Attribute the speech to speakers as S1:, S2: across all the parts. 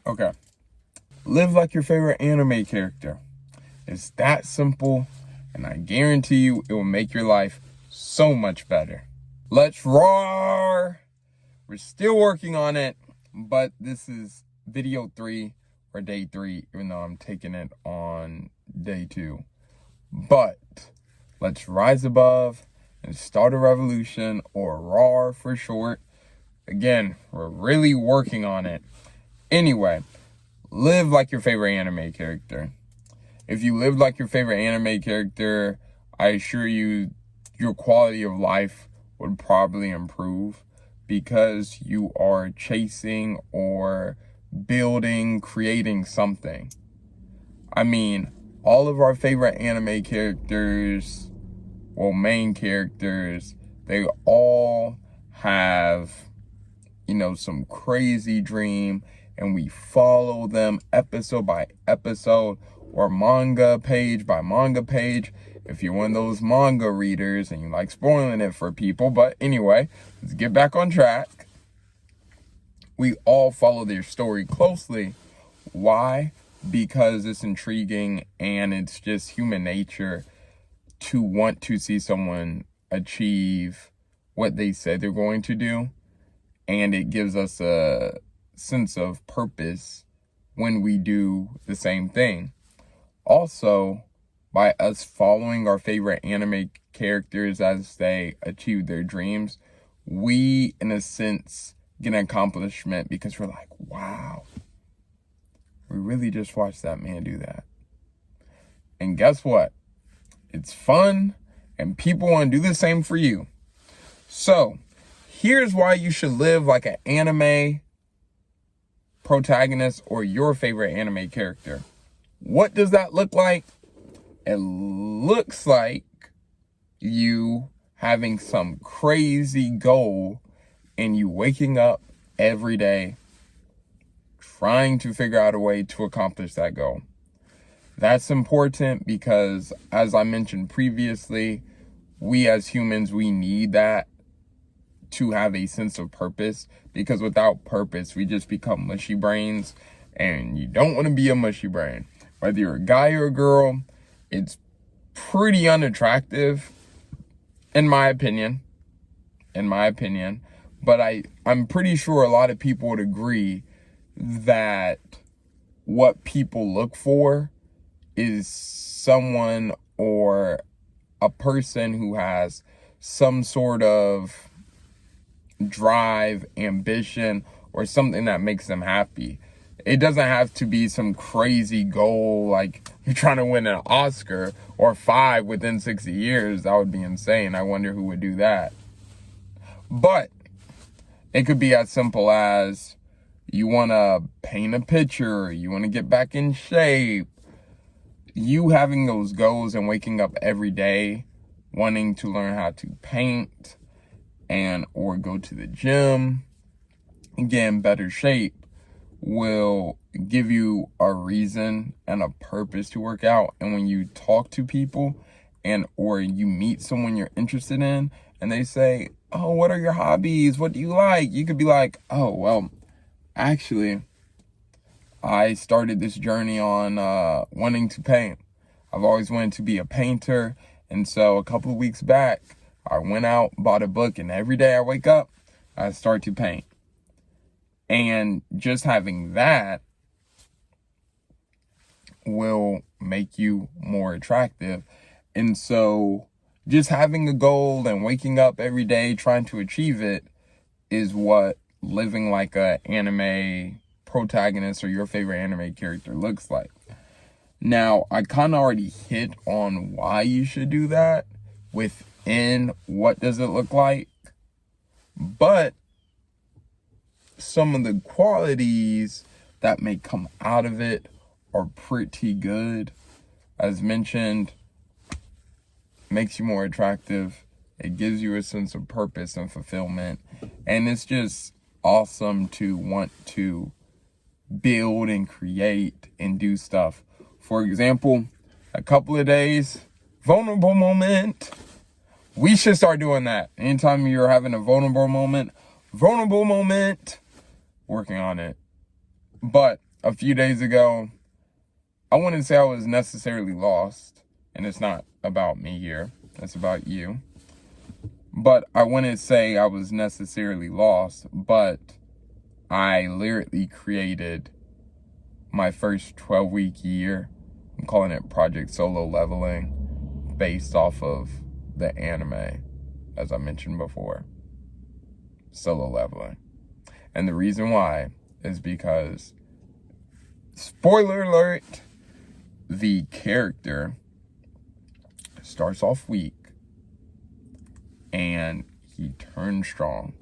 S1: Okay. Live like your favorite anime character. It's that simple, and I guarantee you it will make your life so much better. Let's roar! We're still working on it, but this is video 3 or day 3, even though I'm taking it on day 2. But let's rise above and start a revolution, or roar for short. Again, we're really working on it. Anyway, live like your favorite anime character. If you lived like your favorite anime character, I assure you your quality of life would probably improve, because you are chasing or building, creating something. I mean, all of our favorite anime characters, well, main characters, they all have, some crazy dream, and we follow them episode by episode or manga page by manga page, if you're one of those manga readers and you like spoiling it for people. But anyway, let's get back on track. We all follow their story closely. Why? Because it's intriguing, and it's just human nature to want to see someone achieve what they said they're going to do. And it gives us a sense of purpose when we do the same thing. Also, by us following our favorite anime characters as they achieve their dreams, we, in a sense, get an accomplishment, because we're like, wow, we really just watched that man do that. And guess what? It's fun, and people want to do the same for you. So, here's why you should live like an anime protagonist or your favorite anime character. What does that look like? It looks like you having some crazy goal and you waking up every day trying to figure out a way to accomplish that goal. That's important because, as I mentioned previously, we as humans, we need that to have a sense of purpose, because without purpose, we just become mushy brains, and you don't want to be a mushy brain. Whether you're a guy or a girl, it's pretty unattractive, in my opinion. But I'm pretty sure a lot of people would agree that what people look for is someone or a person who has some sort of drive, ambition, or something that makes them happy. It doesn't have to be some crazy goal like you're trying to win an Oscar or 5 within 60 years. That would be insane. I wonder who would do that. But it could be as simple as you want to paint a picture, you want to get back in shape. You having those goals and waking up every day wanting to learn how to paint and or go to the gym and get in better shape will give you a reason and a purpose to work out. And when you talk to people and or you meet someone you're interested in and they say, oh, what are your hobbies? What do you like? You could be like, oh, well, actually, I started this journey on wanting to paint. I've always wanted to be a painter. And so a couple of weeks back, I went out, bought a book, and every day I wake up, I start to paint. And just having that will make you more attractive. And so just having a goal and waking up every day trying to achieve it is what living like an anime protagonist or your favorite anime character looks like. Now, I kind of already hit on why you should do that within what does it look like, but some of the qualities that may come out of it are pretty good. As mentioned, makes you more attractive. It gives you a sense of purpose and fulfillment. And it's just awesome to want to build and create and do stuff. For example, a couple of days, vulnerable moment. We should start doing that. Anytime you're having a vulnerable moment, working on it. But a few days ago, I wouldn't say I was necessarily lost, and it's not about me here, it's about you. But I wouldn't say I was necessarily lost, but I literally created my first 12-week year. I'm calling it Project Solo Leveling, based off of the anime, as I mentioned before. Solo Leveling. And the reason why is because, spoiler alert, the character starts off weak and he turns strong.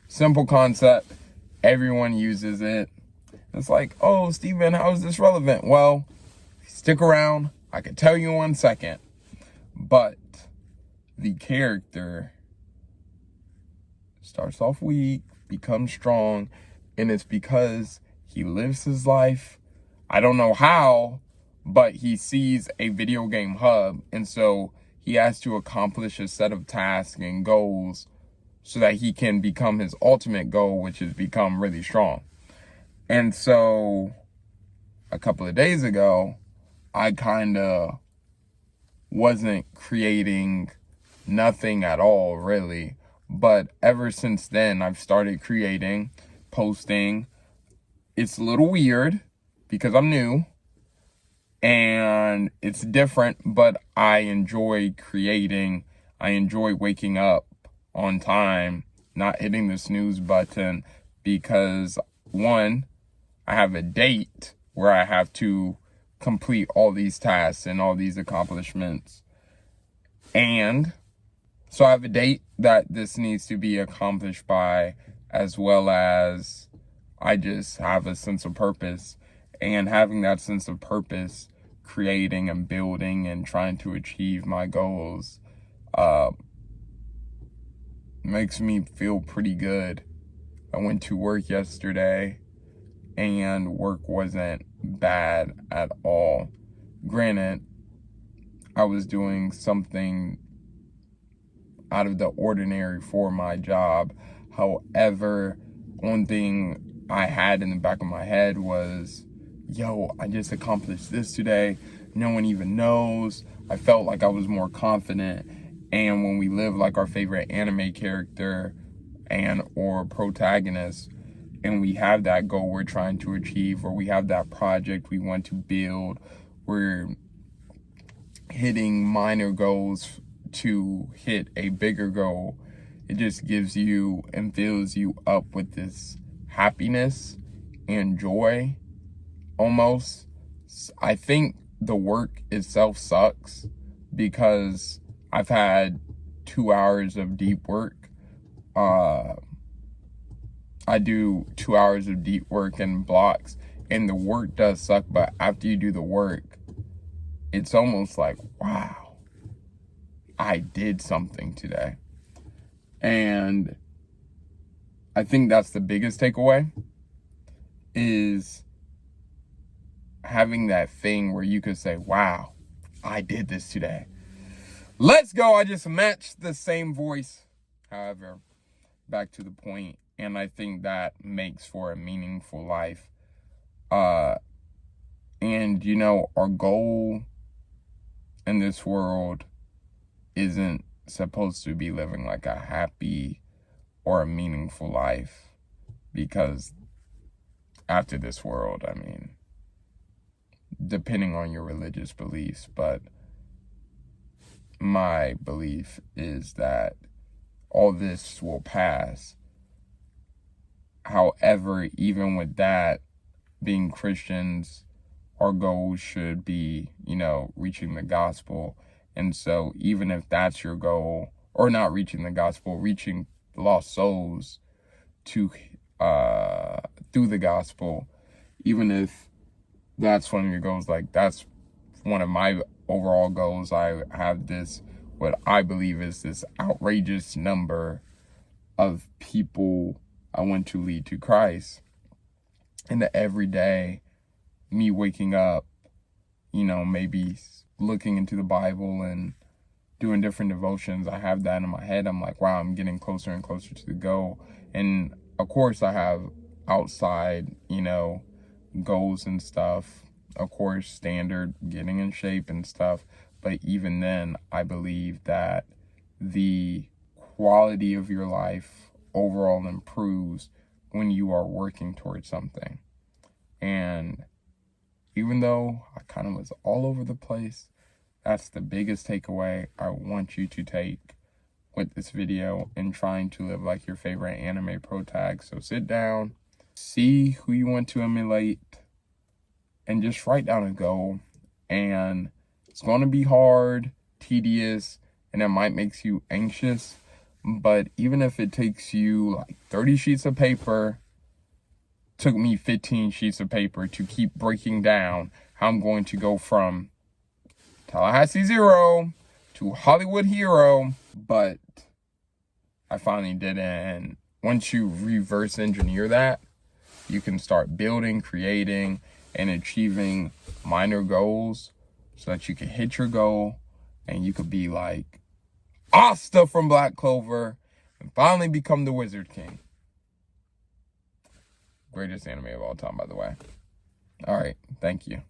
S1: Simple concept. Everyone uses it. It's like, oh, Steven, how is this relevant? Well, stick around. I can tell you in 1 second. But the character starts off weak, becomes strong, and it's because he lives his life. I don't know how, but he sees a video game hub, and so he has to accomplish a set of tasks and goals so that he can become his ultimate goal, which is become really strong. And so a couple of days ago, I kind of wasn't creating nothing at all, really. But ever since then, I've started creating, posting. It's a little weird because I'm new and it's different, but I enjoy creating. I enjoy waking up on time, not hitting the snooze button, because one, I have a date where I have to complete all these tasks and all these accomplishments. And so I have a date that this needs to be accomplished by, as well as I just have a sense of purpose. And having that sense of purpose, creating and building and trying to achieve my goals, makes me feel pretty good. I went to work yesterday and work wasn't bad at all. Granted, I was doing something out of the ordinary for my job. However, one thing I had in the back of my head was, yo, I just accomplished this today. No one even knows. I felt like I was more confident. And when we live like our favorite anime character and or protagonist, and we have that goal we're trying to achieve, or we have that project we want to build, we're hitting minor goals to hit a bigger goal, it just gives you and fills you up with this happiness and joy almost. I think the work itself sucks because I've had 2 hours of deep work. I do 2 hours of deep work in blocks, and the work does suck, but after you do the work, it's almost like, wow, I did something today. And I think that's the biggest takeaway, is having that thing where you could say, wow, I did this today. Let's go. I just matched the same voice. However, back to the point. And I think that makes for a meaningful life. And, you know, our goal in this world isn't supposed to be living like a happy or a meaningful life. Because after this world, I mean, depending on your religious beliefs, but my belief is that all this will pass. However, even with that, being Christians, our goal should be, you know, reaching the gospel. And so even if that's your goal, or not reaching the gospel, reaching lost souls to through the gospel, even if that's one of your goals, like that's one of my overall goals. I have this, what I believe is this outrageous number of people I want to lead to Christ. And that every day, me waking up, you know, maybe looking into the Bible and doing different devotions, I have that in my head. I'm like, wow, I'm getting closer and closer to the goal. And of course I have outside, you know, goals and stuff. Of course, standard getting in shape and stuff. But even then, I believe that the quality of your life overall improves when you are working towards something. And even though I kind of was all over the place, that's the biggest takeaway I want you to take with this video in trying to live like your favorite anime protag. So sit down, see who you want to emulate, and just write down a goal. And it's going to be hard, tedious, and it might make you anxious. But even if it takes you like 30 sheets of paper, took me 15 sheets of paper to keep breaking down how I'm going to go from Tallahassee 0 to Hollywood hero. But I finally did it. And once you reverse engineer that, you can start building, creating, and achieving minor goals so that you can hit your goal and you could be like Asta from Black Clover and finally become the Wizard King. Greatest anime of all time, by the way. All right. Thank you.